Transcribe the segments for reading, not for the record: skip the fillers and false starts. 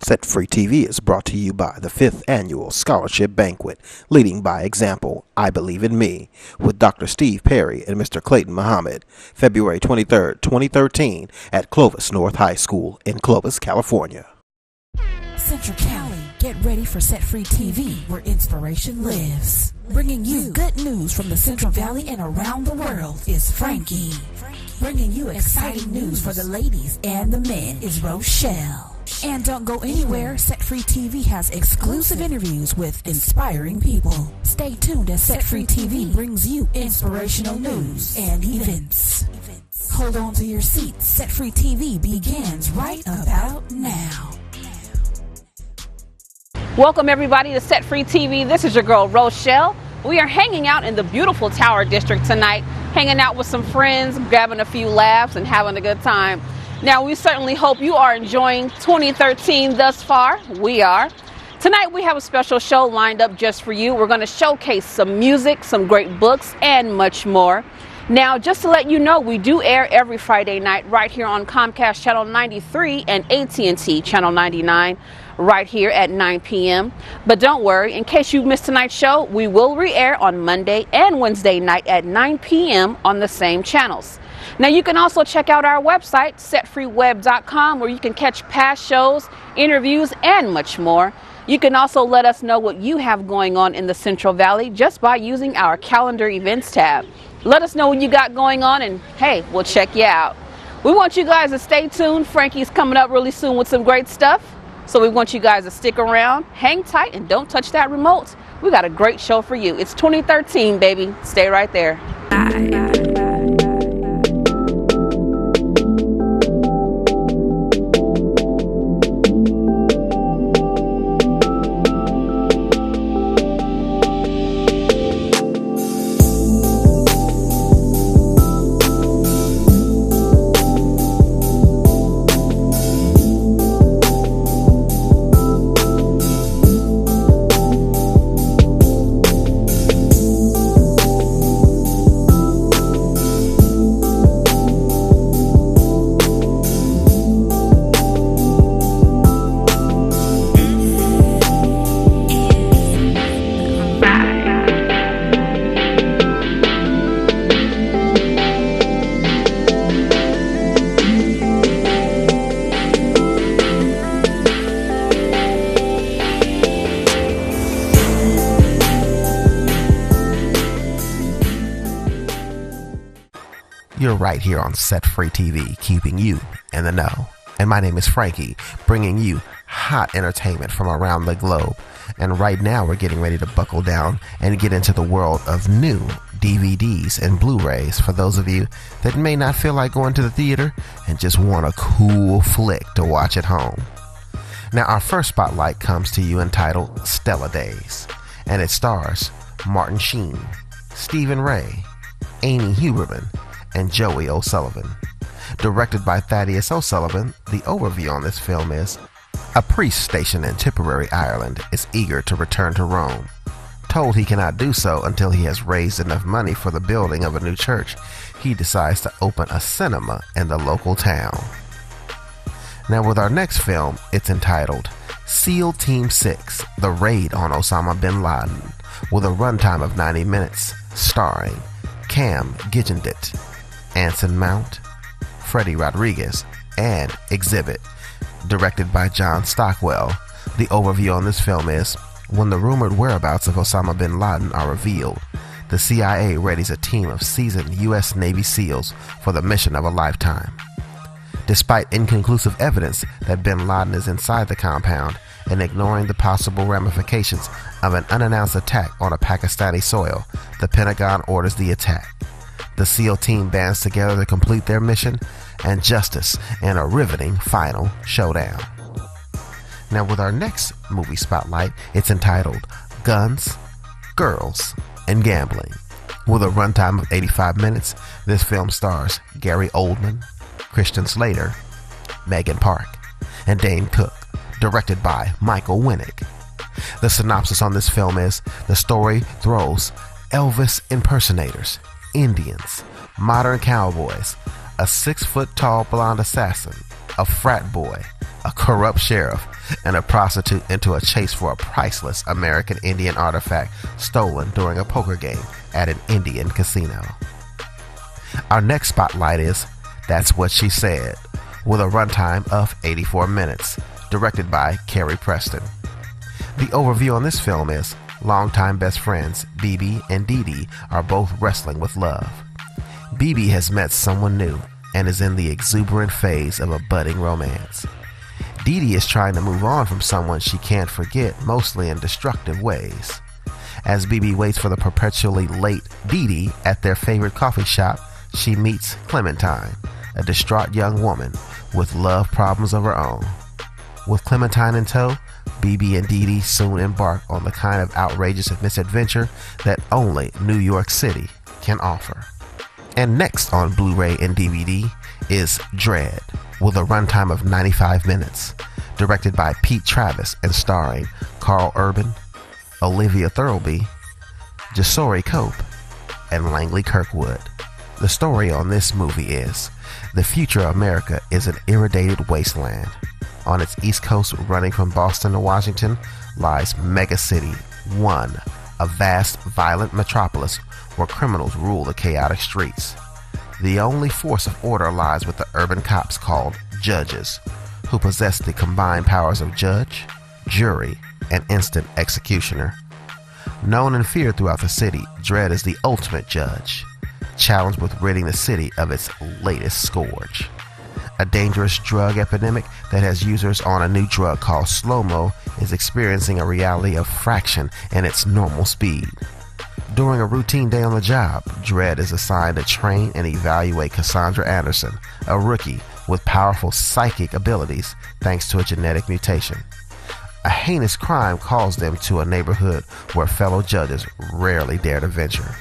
Set Free TV is brought to you by the 5th Annual Scholarship Banquet, Leading by Example, I Believe in Me, with Dr. Steve Perry and Mr. Clayton Muhammad, February 23, 2013, at Clovis North High School in Clovis, California. Central Cali, get ready for Set Free TV, where inspiration lives. Bringing you good news from the Central Valley and around the world is Franky. Bringing you exciting news for the ladies and the men is Roshell. And don't go anywhere, Set Free TV has exclusive interviews with inspiring people. Stay tuned as Set Free TV brings you inspirational news and events. Hold on to your seats. Set Free TV begins right about now. Welcome everybody to Set Free TV. This is your girl Roshell. We are hanging out in the beautiful Tower District tonight, hanging out with some friends, grabbing a few laughs and having a good time. Now, we certainly hope you are enjoying 2013 thus far. We are. Tonight we have a special show lined up just for you. We're going to showcase some music, some great books, and much more. Now, just to let you know, we do air every Friday night right here on Comcast Channel 93 and AT&T Channel 99 right here at 9 p.m. But don't worry, in case you missed tonight's show, we will re-air on Monday and Wednesday night at 9 p.m. on the same channels. Now, you can also check out our website, setfreeweb.com, where you can catch past shows, interviews, and much more. You can also let us know what you have going on in the Central Valley just by using our calendar events tab. Let us know what you got going on, and hey, we'll check you out. We want you guys to stay tuned. Franky's coming up really soon with some great stuff. So we want you guys to stick around, hang tight, and don't touch that remote. We got a great show for you. It's 2013, baby. Stay right there. You're right here on Set Free TV, keeping you in the know. And my name is Franky, bringing you hot entertainment from around the globe. And right now we're getting ready to buckle down and get into the world of new DVDs and Blu-rays for those of you that may not feel like going to the theater and just want a cool flick to watch at home. Now, our first spotlight comes to you entitled Stella Days, and it stars Martin Sheen, Stephen Ray, Amy Huberman, and Joey O'Sullivan. Directed by Thaddeus O'Sullivan, the overview on this film is: a priest stationed in Tipperary, Ireland, is eager to return to Rome. Told he cannot do so until he has raised enough money for the building of a new church, he decides to open a cinema in the local town. Now, with our next film, it's entitled SEAL Team 6, The Raid on Osama bin Laden, with a runtime of 90 minutes, starring Cam Gigandet, Anson Mount, Freddie Rodriguez, and Exhibit. Directed by John Stockwell, the overview on this film is: when the rumored whereabouts of Osama bin Laden are revealed, the CIA readies a team of seasoned U.S. Navy SEALs for the mission of a lifetime. Despite inconclusive evidence that bin Laden is inside the compound and ignoring the possible ramifications of an unannounced attack on a Pakistani soil, the Pentagon orders the attack. The SEAL team bands together to complete their mission and justice in a riveting final showdown. Now, with our next movie spotlight, it's entitled Guns, Girls, and Gambling. With a runtime of 85 minutes, this film stars Gary Oldman, Christian Slater, Megan Park, and Dane Cook, directed by Michael Winnick. The synopsis on this film is: the story throws Elvis impersonators, Indians, modern cowboys, a 6-foot-tall blonde assassin, a frat boy, a corrupt sheriff, and a prostitute into a chase for a priceless American Indian artifact stolen during a poker game at an Indian casino. Our next spotlight is That's What She Said, with a runtime of 84 minutes, directed by Carrie Preston. The overview on this film is longtime best friends BB and Dee Dee are both wrestling with love. BB has met someone new and is in the exuberant phase of a budding romance. Dee Dee is trying to move on from someone she can't forget, mostly in destructive ways. As BB waits for the perpetually late Dee Dee at their favorite coffee shop, she meets Clementine, a distraught young woman with love problems of her own. With Clementine in tow, BB and Dee Dee soon embark on the kind of outrageous misadventure that only New York City can offer. And next on Blu-ray and DVD is Dread, with a runtime of 95 minutes, directed by Pete Travis and starring Carl Urban, Olivia Thirlby, Jasori Cope, and Langley Kirkwood. The story on this movie is the future of America is an irradiated wasteland. On its east coast, running from Boston to Washington, lies Mega City 1, a vast, violent metropolis where criminals rule the chaotic streets. The only force of order lies with the urban cops called judges, who possess the combined powers of judge, jury, and instant executioner. Known and feared throughout the city, Dredd is the ultimate judge, challenged with ridding the city of its latest scourge. A dangerous drug epidemic that has users on a new drug called slow-mo is experiencing a reality of fraction in its normal speed. During a routine day on the job, Dredd is assigned to train and evaluate Cassandra Anderson, a rookie with powerful psychic abilities thanks to a genetic mutation. A heinous crime calls them to a neighborhood where fellow judges rarely dare to venture.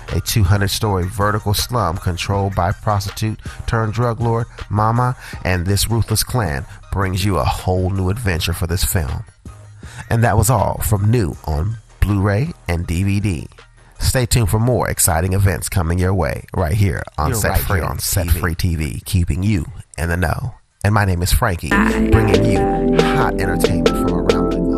A 200-story vertical slum controlled by prostitute turned drug lord Mama and this ruthless clan brings you a whole new adventure for this film. And that was all from new on Blu-ray and DVD. Stay tuned for more exciting events coming your way right here on Set Free TV, keeping you in the know. And my name is Franky, bringing you hot entertainment from around the globe.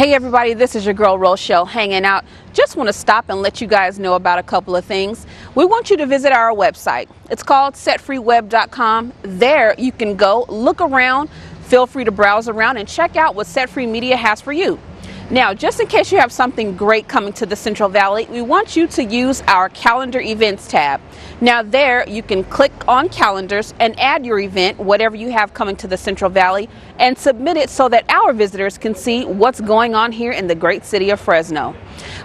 Hey everybody, this is your girl Roshell hanging out. Just want to stop and let you guys know about a couple of things. We want you to visit our website. It's called setfreeweb.com. There you can go, look around, feel free to browse around and check out what Set Free Media has for you. Now, just in case you have something great coming to the Central Valley, we want you to use our calendar events tab. Now there you can click on calendars and add your event, whatever you have coming to the Central Valley, and submit it so that our visitors can see what's going on here in the great city of Fresno.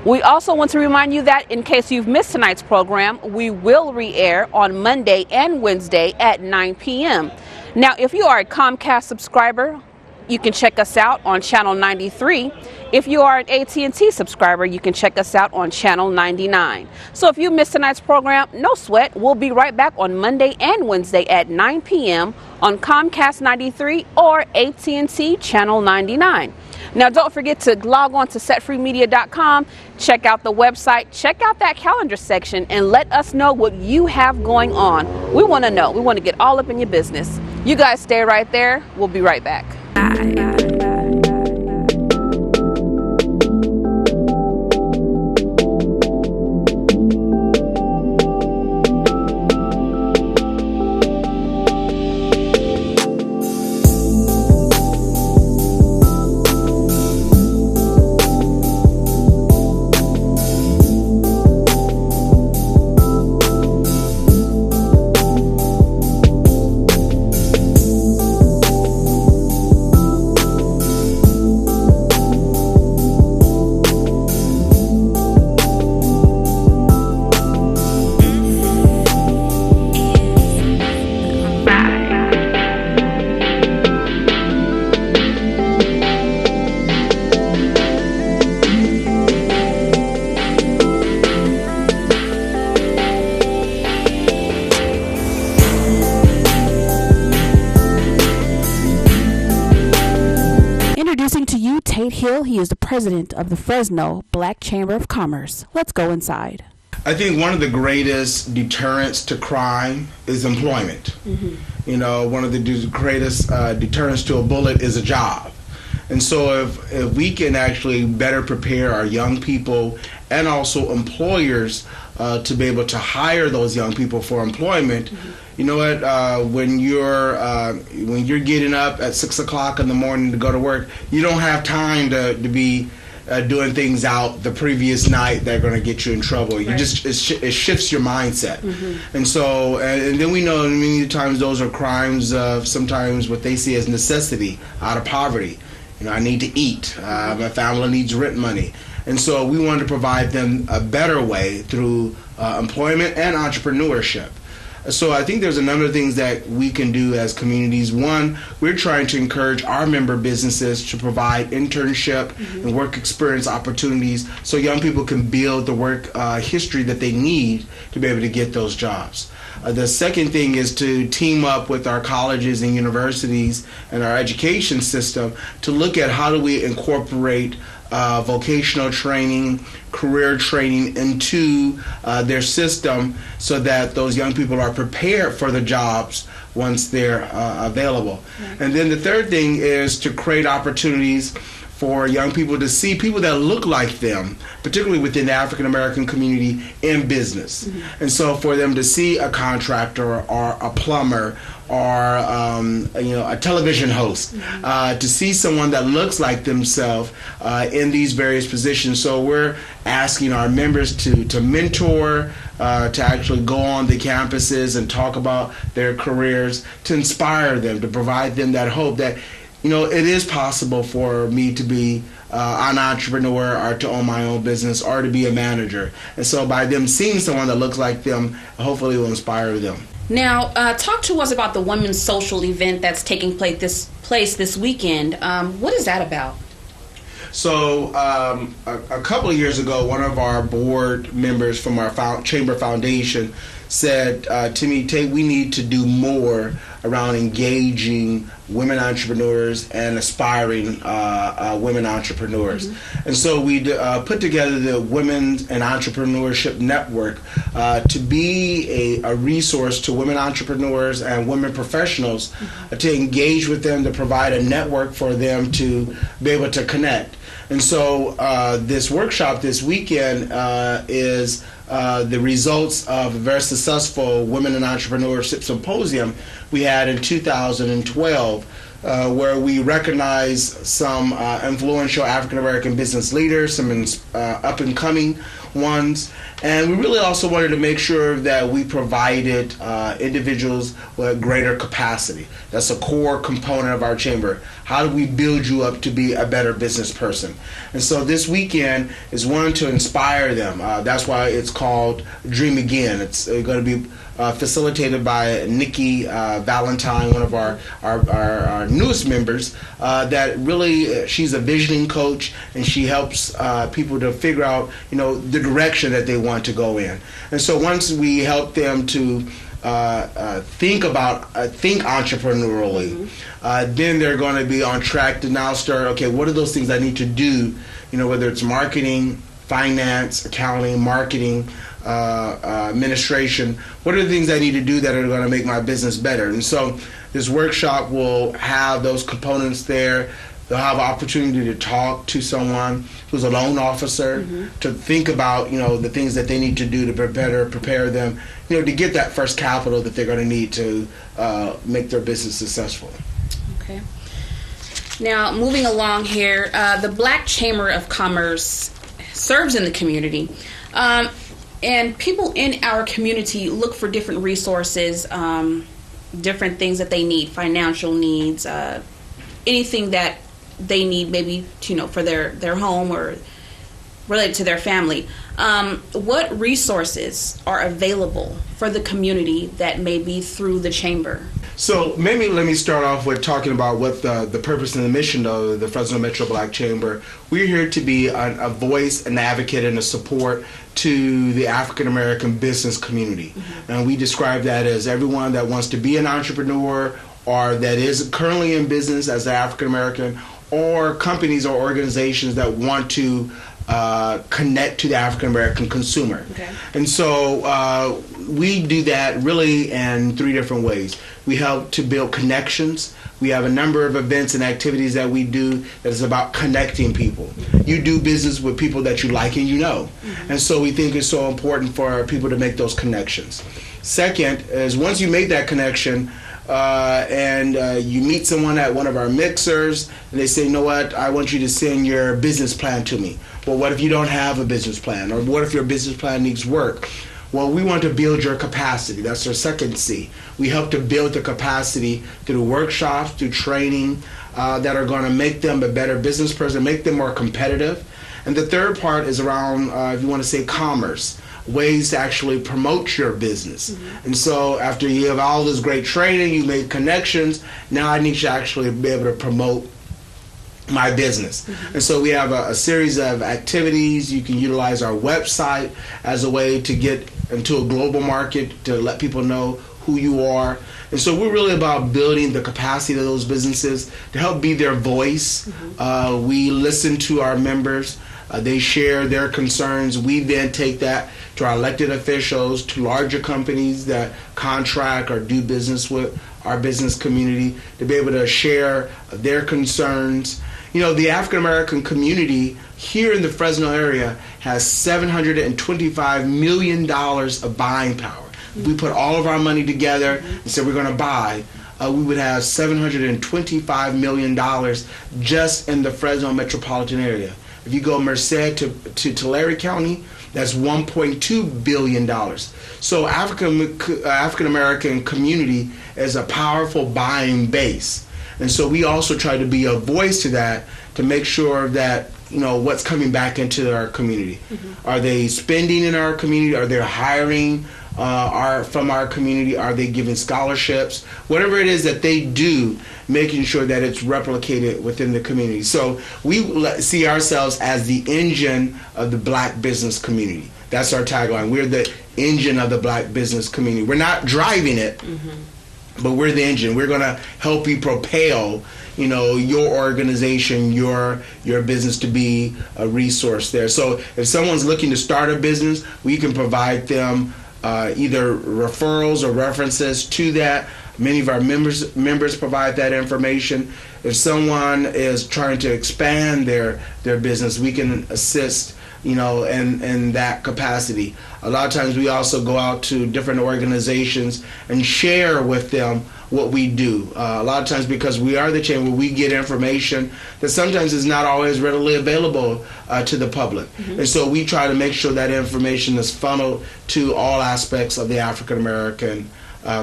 We also want to remind you that in case you've missed tonight's program, we will re-air on Monday and Wednesday at 9 p.m. Now, if you are a Comcast subscriber, you can check us out on channel 93. If you are an AT&T subscriber, you can check us out on channel 99. So if you missed tonight's program, no sweat. We'll be right back on Monday and Wednesday at 9 p.m. on Comcast 93 or AT&T channel 99. Now, don't forget to log on to setfreemedia.com, check out the website, check out that calendar section, and let us know what you have going on. We want to know. We want to get all up in your business. You guys stay right there. We'll be right back. Roshell. He is the president of the Fresno Black Chamber of Commerce. Let's go inside. I think one of the greatest deterrents to crime is employment. One of the greatest deterrents to a bullet is a job. And so if we can actually better prepare our young people and also employers to be able to hire those young people for employment, you know what? When you're getting up at 6 o'clock in the morning to go to work, you don't have time to be doing things out the previous night that are going to get you in trouble. You just it shifts your mindset, and so and then we know many times those are crimes of sometimes what they see as necessity out of poverty. I need to eat. My family needs rent money. And so we want to provide them a better way through employment and entrepreneurship. So I think there's a number of things that we can do as communities. One, we're trying to encourage our member businesses to provide internship and work experience opportunities so young people can build the work history that they need to be able to get those jobs. The second thing is to team up with our colleges and universities and our education system to look at how do we incorporate vocational training, career training into their system so that those young people are prepared for the jobs once they're available. And then the third thing is to create opportunities for young people to see people that look like them, particularly within the African American community, in business. And so for them to see a contractor or a plumber or a television host, to see someone that looks like themselves in these various positions. So we're asking our members to mentor, to actually go on the campuses and talk about their careers, to inspire them, to provide them that hope that it is possible for me to be an entrepreneur or to own my own business or to be a manager. And so by them seeing someone that looks like them, hopefully will inspire them. Now, talk to us about the women's social event that's taking place this weekend. What is that about? So a couple of years ago, one of our board members from our Chamber Foundation said to me, Tate, we need to do more around engaging women entrepreneurs and aspiring women entrepreneurs. And so we put together the Women and Entrepreneurship Network to be a resource to women entrepreneurs and women professionals to engage with them, to provide a network for them to be able to connect. And so this workshop this weekend is the results of a very successful Women in Entrepreneurship Symposium we had in 2012, where we recognized some influential African American business leaders, some up-and-coming ones, and we really also wanted to make sure that we provided individuals with greater capacity. That's a core component of our chamber. How do we build you up to be a better business person? And so this weekend is one to inspire them. That's why it's called Dream Again. It's going to be facilitated by Nikki Valentine, one of our newest members, that really, she's a visioning coach, and she helps people to figure out, the direction that they want to go in. And so once we help them to think entrepreneurially, then they're going to be on track to now start, okay, what are those things I need to do, whether it's marketing, finance, accounting, marketing, administration, what are the things I need to do that are going to make my business better? And so this workshop will have those components there. They'll have opportunity to talk to someone who's a loan officer, to think about, the things that they need to do to better prepare them, to get that first capital that they're going to need to make their business successful. Okay. Now, moving along here, the Black Chamber of Commerce serves in the community. And people in our community look for different resources, different things that they need, financial needs, anything that they need maybe, for their home or related to their family. What resources are available for the community that may be through the chamber? So maybe let me start off with talking about what the purpose and the mission of the Fresno Metro Black Chamber. We're here to be a voice, an advocate, and a support to the African American business community. And we describe that as everyone that wants to be an entrepreneur or that is currently in business as an African American or companies or organizations that want to connect to the African American consumer. Okay. And so we do that really in 3 different ways. We help to build connections. We have a number of events and activities that we do that is about connecting people. You do business with people that you like and you know. And so we think it's so important for people to make those connections. Second is once you make that connection, and you meet someone at one of our mixers and they say, you know what, I want you to send your business plan to me. Well, what if you don't have a business plan? Or what if your business plan needs work? Well, we want to build your capacity. That's our second C. We help to build the capacity through workshops, through training that are going to make them a better business person, make them more competitive. And the third part is around, if you want to say commerce, ways to actually promote your business. And so after you have all this great training, you make connections, now I need to actually be able to promote my business. And so we have a series of activities. You can utilize our website as a way to get into a global market, to let people know who you are. And so we're really about building the capacity of those businesses to help be their voice. We listen to our members. They share their concerns. We then take that to our elected officials, to larger companies that contract or do business with our business community, to be able to share their concerns. You know, the African American community here in the Fresno area has $725 million of buying power. If we put all of our money together and said we're going to buy, we would have $725 million just in the Fresno metropolitan area. If you go Merced to Tulare County, that's $1.2 billion. So African American community is a powerful buying base. And so we also try to be a voice to that, to make sure that, you know, what's coming back into our community. Are they spending in our community? Are they hiring from our community? Are they giving scholarships? Whatever it is that they do, making sure that it's replicated within the community. So we see ourselves as the engine of the black business community. That's our tagline. We're the engine of the black business community. We're not driving it, but we're the engine. We're going to help you propel, you know, your organization, your business to be a resource there. So if someone's looking to start a business, we can provide them either referrals or references to that. Many of our members provide that information. If someone is trying to expand their business, we can assist, you know, in that capacity. A lot of times we also go out to different organizations and share with them what we do. A lot of times because we are the chamber, we get information that sometimes is not always readily available to the public. And so we try to make sure that information is funneled to all aspects of the African American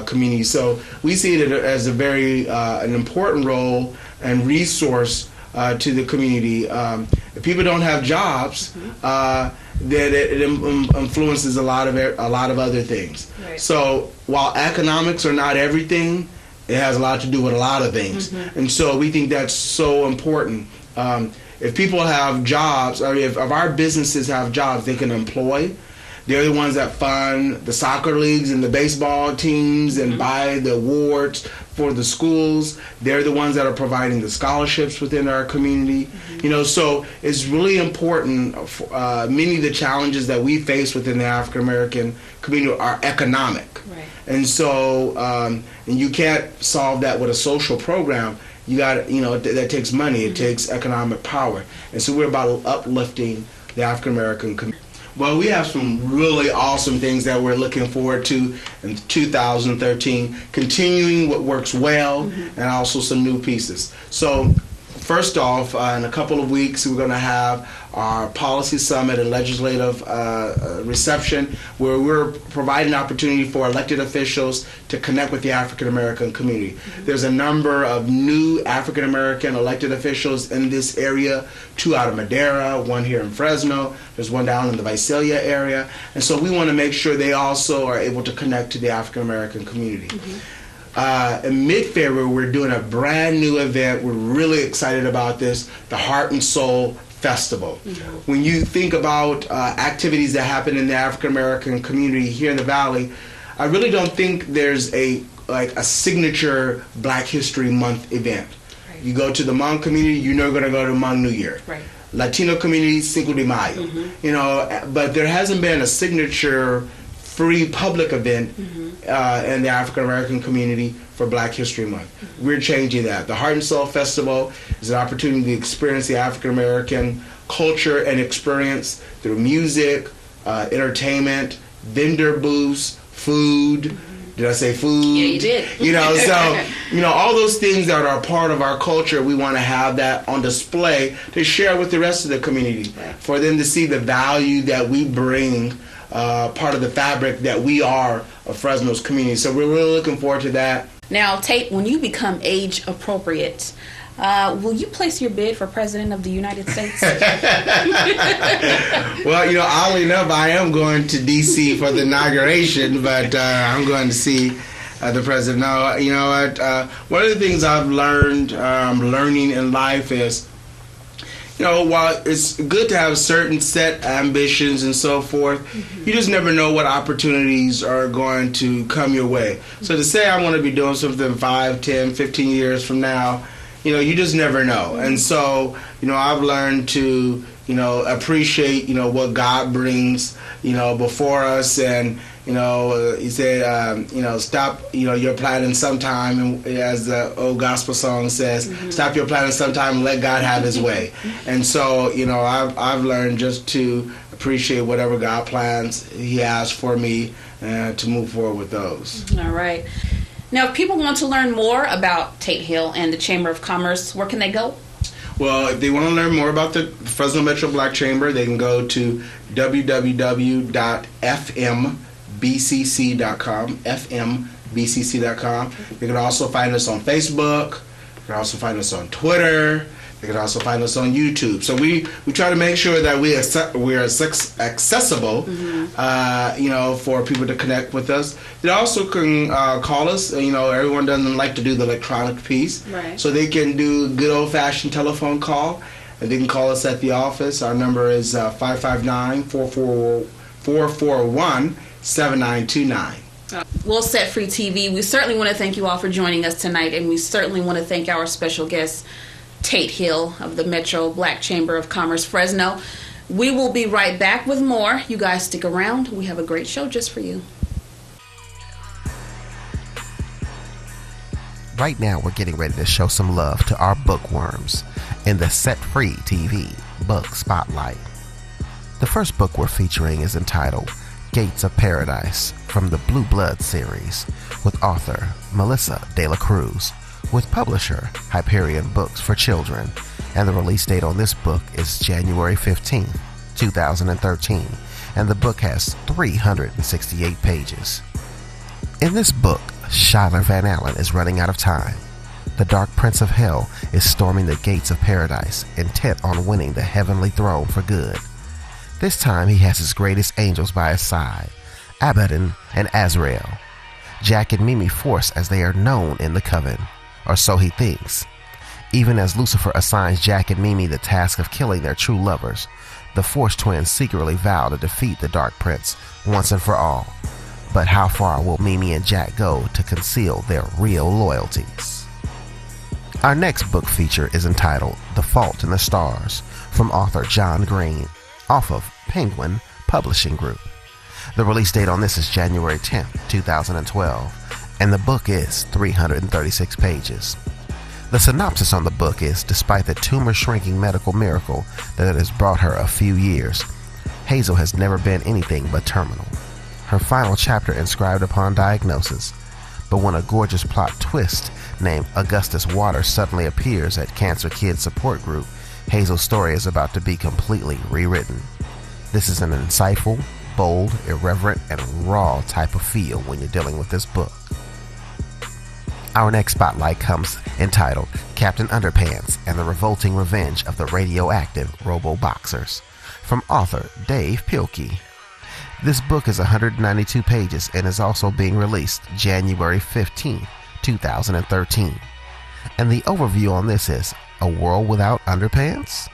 community. So we see it as a very an important role and resource to the community. If people don't have jobs, then it influences a lot of other things. Right. So while economics are not everything, it has a lot to do with a lot of things. And so we think that's so important. If people have jobs, or if our businesses have jobs, they can employ. They're the ones that fund the soccer leagues and the baseball teams and buy the awards for the schools. They're the ones that are providing the scholarships within our community. You know, so it's really important. Many of the challenges that we face within the African American community are economic. Right. And so, and you can't solve that with a social program. You got, you know, that takes money. It takes economic power. And so we're about uplifting the African American community. Well, we have some really awesome things that we're looking forward to in 2013, continuing what works well, and also some new pieces. So first off, in a couple of weeks, we're going to have our policy summit and legislative reception, where we're providing an opportunity for elected officials to connect with the African American community. There's a number of new African American elected officials in this area, 2 out of Madera, 1 here in Fresno, there's 1 down in the Visalia area, and so we want to make sure they also are able to connect to the African American community. In mid-February, we're doing a brand new event. We're really excited about this, the Heart and Soul Festival. When you think about activities that happen in the African American community here in the Valley, I really don't think there's a signature Black History Month event. you go to the Hmong community, you're not going to go to Hmong New Year. Right. Latino community, Cinco de Mayo. You know, but there hasn't been a signature free public event in the African American community for Black History Month. We're changing that. The Heart and Soul Festival is an opportunity to experience the African American culture and experience through music, entertainment, vendor booths, food. Did I say food? Yeah, you did. You know, so, you know, all those things that are part of our culture, we want to have that on display to share with the rest of the community, for them to see the value that we bring, part of the fabric that we are of Fresno's community. So we're really looking forward to that. Now, Tate, when you become age appropriate, will you place your bid for President of the United States? Well, you know, oddly enough, I am going to D.C. for the inauguration, but I'm going to see the president. No, you know what? One of the things I've learned, learning in life is, you know, while it's good to have certain set ambitions and so forth, you just never know what opportunities are going to come your way. So to say I want to be doing something 5, 10, 15 years from now, you know, you just never know. And so, you know, I've learned to, you know, appreciate, you know, what God brings, you know, before us. And, you know, he said, you know, stop, you know, your planning sometime. And as the old gospel song says, stop your planning sometime and let God have his way. And so, you know, I've learned just to appreciate whatever God plans he has for me and to move forward with those. All right. Now, if people want to learn more about Tate Hill and the Chamber of Commerce, where can they go? Well, if they want to learn more about the Fresno Metro Black Chamber, they can go to www.fmbcc.com, fmbcc.com. They can also find us on Facebook. They can also find us on Twitter. They can also find us on YouTube. So we try to make sure that we're accessible, you know, for people to connect with us. They also can call us. You know, everyone doesn't like to do the electronic piece. Right. So they can do good old-fashioned telephone call, and they can call us at the office. Our number is 559-441-7929. Well, Set Free TV, we certainly want to thank you all for joining us tonight, and we certainly want to thank our special guest, Tate Hill of the Metro Black Chamber of Commerce, Fresno. We will be right back with more. You guys stick around. We have a great show just for you. Right now, we're getting ready to show some love to our bookworms in the Set Free TV Book Spotlight. The first book we're featuring is entitled Gates of Paradise from the Blue Blood series with author Melissa De La Cruz, with publisher Hyperion Books for Children, and the release date on this book is January 15, 2013, and the book has 368 pages. In this book, Schuyler Van Allen is running out of time. The Dark Prince of Hell is storming the gates of paradise, intent on winning the heavenly throne for good. This time he has his greatest angels by his side, Abaddon and Azrael. Jack and Mimi Force, as they are known in the Coven, or so he thinks. Even as Lucifer assigns Jack and Mimi the task of killing their true lovers, the Force twins secretly vow to defeat the Dark Prince once and for all. But how far will Mimi and Jack go to conceal their real loyalties? Our next book feature is entitled The Fault in the Stars from author John Green, off of Penguin Publishing Group. The release date on this is January 10, 2012. And the book is 336 pages. The synopsis on the book is, despite the tumor-shrinking medical miracle that has brought her a few years, Hazel has never been anything but terminal. Her final chapter inscribed upon diagnosis. But when a gorgeous plot twist named Augustus Waters suddenly appears at Cancer Kids Support Group, Hazel's story is about to be completely rewritten. This is an insightful, bold, irreverent, and raw type of feel when you're dealing with this book. Our next spotlight comes entitled Captain Underpants and the Revolting Revenge of the Radioactive Robo-Boxers from author Dave Pilkey. This book is 192 pages and is also being released January 15, 2013. And the overview on this is A World Without Underpants?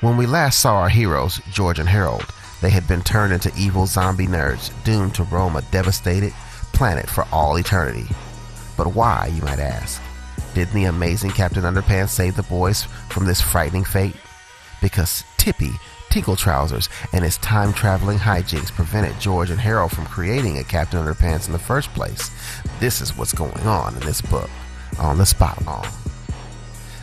When we last saw our heroes, George and Harold, they had been turned into evil zombie nerds doomed to roam a devastated planet for all eternity. But why, you might ask? Didn't the amazing Captain Underpants save the boys from this frightening fate? Because Tippy, Tinkle Trousers, and his time-traveling hijinks prevented George and Harold from creating a Captain Underpants in the first place. This is what's going on in this book, on the Spotlight.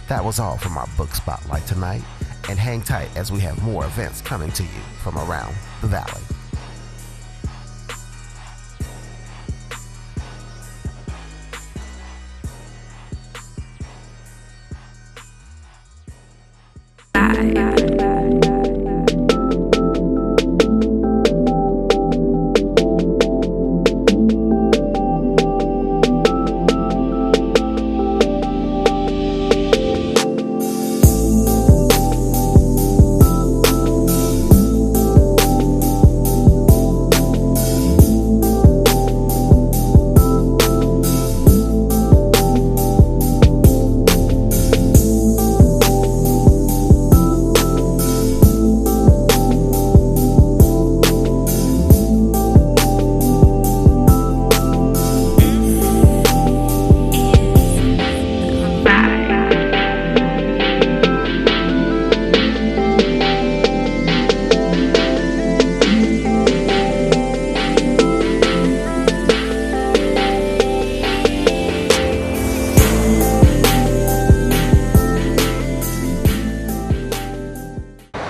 That was all from our book Spotlight tonight, and hang tight as we have more events coming to you from around the Valley.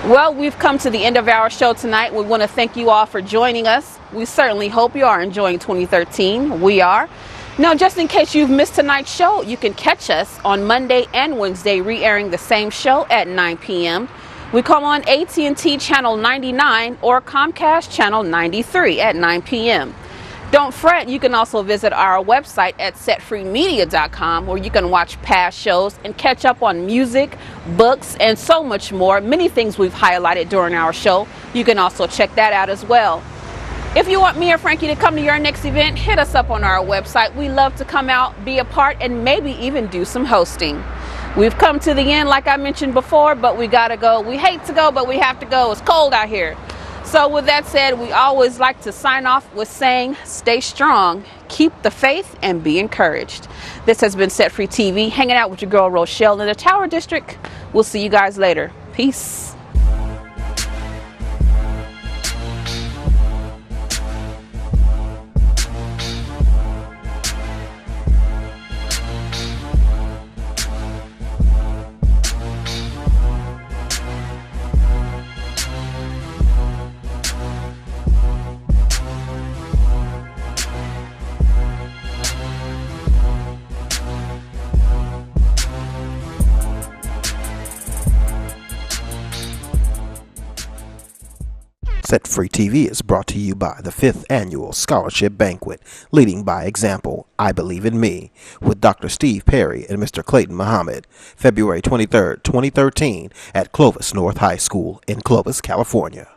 Well, we've come to the end of our show tonight. We want to thank you all for joining us. We certainly hope you are enjoying 2013. We are. Now, just in case you've missed tonight's show, you can catch us on Monday and Wednesday, re-airing the same show at 9 p.m. We come on AT&T Channel 99 or Comcast Channel 93 at 9 p.m. Don't fret, you can also visit our website at setfreemedia.com, where you can watch past shows and catch up on music, books, and so much more. Many things we've highlighted during our show. You can also check that out as well. If you want me or Frankie to come to your next event, hit us up on our website. We love to come out, be a part, and maybe even do some hosting. We've come to the end, like I mentioned before, but we gotta go. We hate to go, but we have to go. It's cold out here. So with that said, we always like to sign off with saying, stay strong, keep the faith, and be encouraged. This has been Set Free TV, hanging out with your girl Roshell in the Tower District. We'll see you guys later. Peace. Set Free TV is brought to you by the 5th Annual Scholarship Banquet, Leading by Example, I Believe in Me, with Dr. Steve Perry and Mr. Clayton Muhammad, February 23, 2013, at Clovis North High School in Clovis, California.